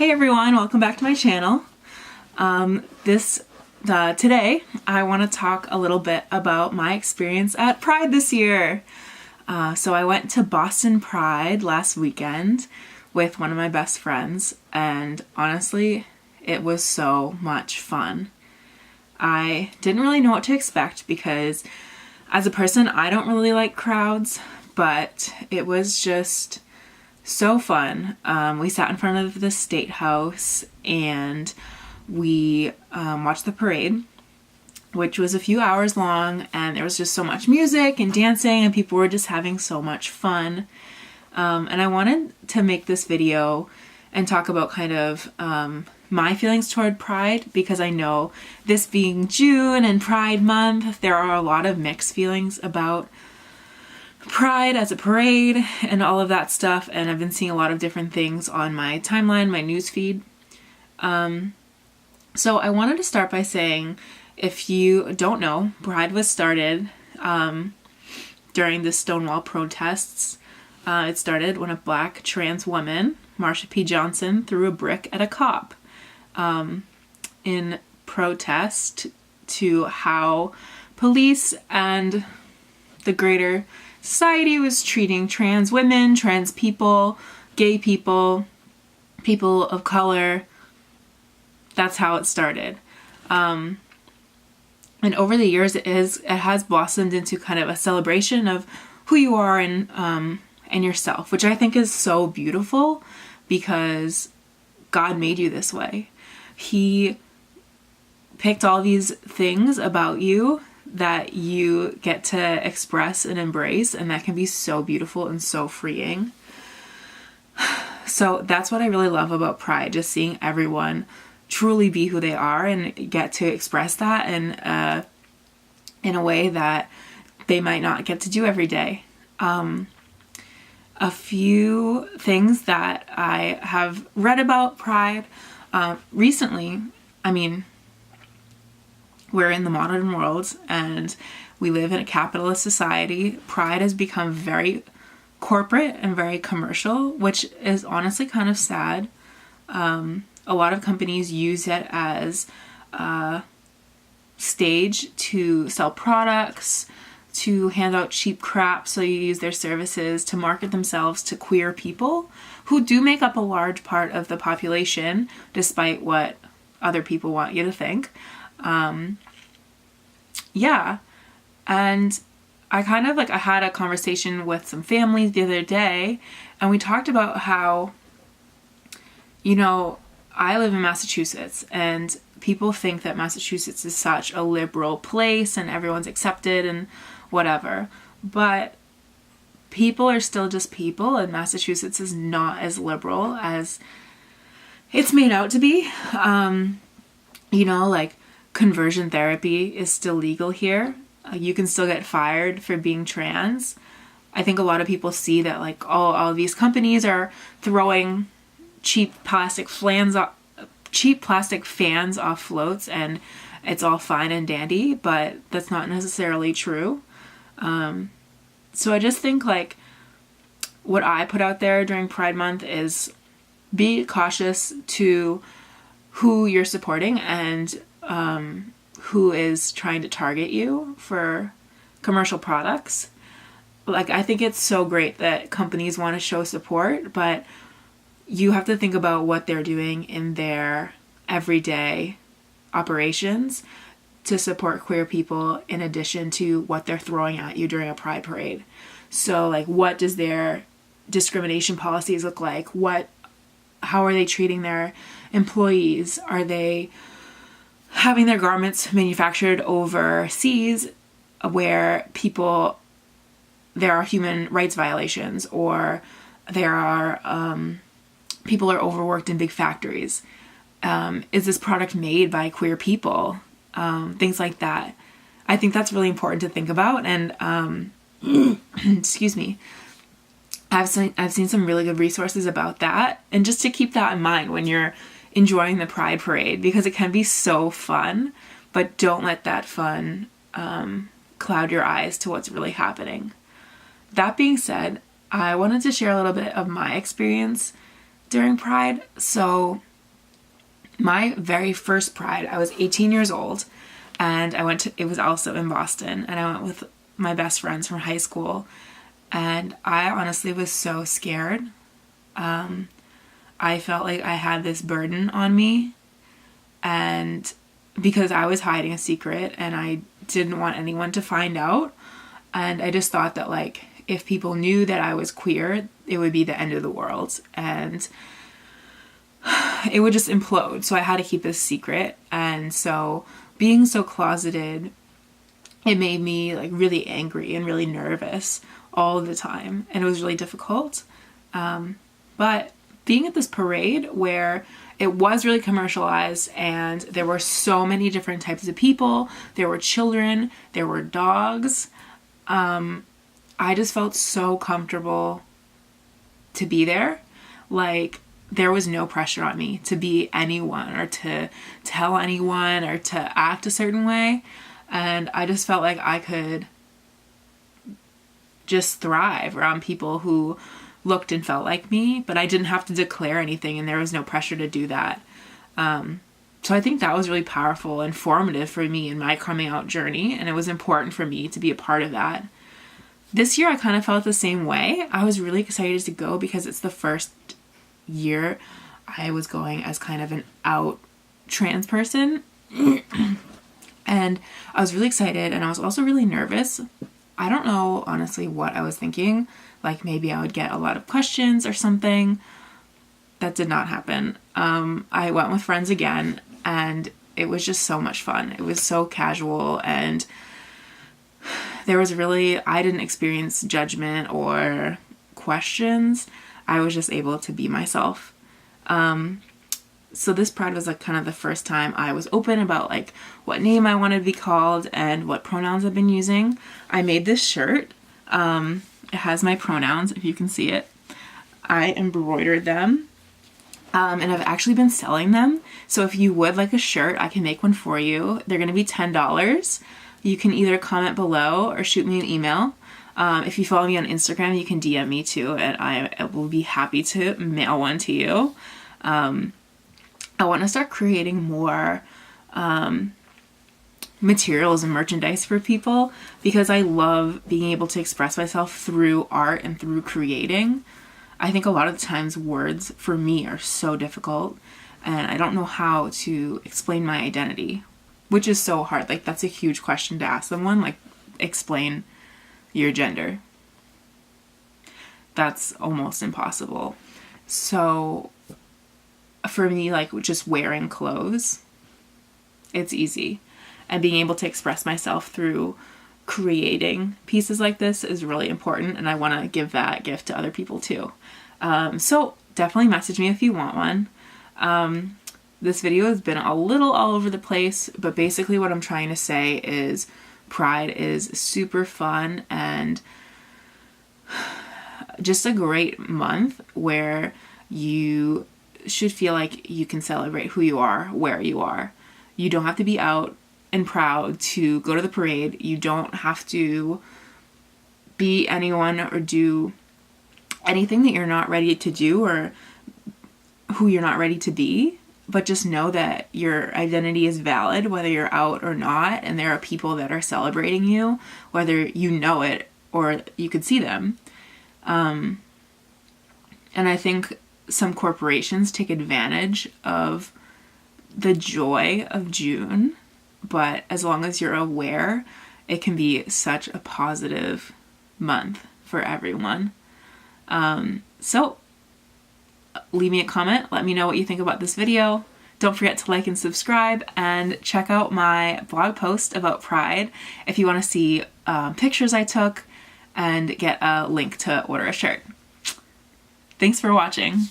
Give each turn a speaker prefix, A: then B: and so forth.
A: Hey everyone, welcome back to my channel. Today I want to talk a little bit about my experience at Pride this year. So I went to Boston Pride last weekend with one of my best friends, and honestly, it was so much fun. I didn't really know what to expect because as a person, I don't really like crowds, but it was just so fun. We sat in front of the State House and we watched the parade, which was a few hours long, and there was just so much music and dancing and people were just having so much fun. And I wanted to make this video and talk about kind of my feelings toward Pride, because I know this being June and Pride Month, there are a lot of mixed feelings about Pride as a parade and all of that stuff, and I've been seeing a lot of different things on my timeline, my newsfeed. So I wanted to start by saying, if you don't know, Pride was started during the Stonewall protests. It started when a black trans woman, Marsha P. Johnson, threw a brick at a cop in protest to how police and the greater society was treating trans women, trans people, gay people, people of color. That's how it started. And over the years, it has blossomed into kind of a celebration of who you are and yourself, which I think is so beautiful because God made you this way. He picked all these things about you that you get to express and embrace, and that can be so beautiful and so freeing. So that's what I really love about Pride, just seeing everyone truly be who they are and get to express that in a way that they might not get to do every day. A few things that I have read about Pride recently, we're in the modern world and we live in a capitalist society. Pride has become very corporate and very commercial, which is honestly kind of sad. A lot of companies use it as a stage to sell products, to hand out cheap crap, so you use their services to market themselves to queer people who do make up a large part of the population, despite what other people want you to think. And I had a conversation with some families the other day, and we talked about how, I live in Massachusetts, and people think that Massachusetts is such a liberal place and everyone's accepted and whatever, but people are still just people, and Massachusetts is not as liberal as it's made out to be. Conversion therapy is still legal here. You can still get fired for being trans. I think a lot of people see that all these companies are throwing cheap plastic fans off floats and it's all fine and dandy, but that's not necessarily true. So I just think what I put out there during Pride Month is be cautious to who you're supporting and who is trying to target you for commercial products. I think it's so great that companies want to show support, but you have to think about what they're doing in their everyday operations to support queer people in addition to what they're throwing at you during a pride parade. So what does their discrimination policies look like? How are they treating their employees? Are they having their garments manufactured overseas where there are human rights violations, or there are people are overworked in big factories? Is this product made by queer people? Things like that. I think that's really important to think about. And excuse me, I've seen some really good resources about that, and just to keep that in mind when you're enjoying the Pride Parade, because it can be so fun, but don't let that fun cloud your eyes to what's really happening. That being said, I wanted to share a little bit of my experience during Pride. So My very first Pride, I was 18 years old, and it was also in Boston, and I went with my best friends from high school, and I honestly was so scared. I felt like I had this burden on me, and because I was hiding a secret and I didn't want anyone to find out, and I just thought that like if people knew that I was queer, it would be the end of the world and it would just implode. So I had to keep this secret. And so being so closeted, it made me like really angry and really nervous all the time. And it was really difficult. But being at this parade where it was really commercialized and there were so many different types of people, there were children, there were dogs, I just felt so comfortable to be there. Like there was no pressure on me to be anyone or to tell anyone or to act a certain way. And I just felt like I could just thrive around people who looked and felt like me, but I didn't have to declare anything and there was no pressure to do that. So I think that was really powerful and formative for me in my coming out journey, and it was important for me to be a part of that. This year I kind of felt the same way. I was really excited to go because it's the first year I was going as kind of an out trans person. And I was really excited and I was also really nervous. I don't know honestly what I was thinking. Like maybe I would get a lot of questions or something. That did not happen. I went with friends again and it was just so much fun. It was so casual and I didn't experience judgment or questions. I was just able to be myself. So this Pride was like kind of the first time I was open about like what name I wanted to be called and what pronouns I've been using. I made this shirt. It has my pronouns, if you can see it. I embroidered them. And I've actually been selling them. So if you would like a shirt, I can make one for you. They're going to be $10. You can either comment below or shoot me an email. If you follow me on Instagram, you can DM me too, and I will be happy to mail one to you. I want to start creating more materials and merchandise for people because I love being able to express myself through art and through creating. I think a lot of the times words for me are so difficult and I don't know how to explain my identity, which is so hard. Like that's a huge question to ask someone, like explain your gender. That's almost impossible. So for me, like just wearing clothes, it's easy. And being able to express myself through creating pieces like this is really important, and I want to give that gift to other people too. So definitely message me if you want one. This video has been a little all over the place, but basically what I'm trying to say is Pride is super fun and just a great month where you should feel like you can celebrate who you are, where you are. You don't have to be out and proud to go to the parade. You don't have to be anyone or do anything that you're not ready to do or who you're not ready to be, but just know that your identity is valid whether you're out or not, and there are people that are celebrating you whether you know it or you could see them. And I think some corporations take advantage of the joy of June, but as long as you're aware, it can be such a positive month for everyone. So leave me a comment. Let me know what you think about this video. Don't forget to like and subscribe, and check out my blog post about Pride if you want to see pictures I took and get a link to order a shirt. Thanks for watching.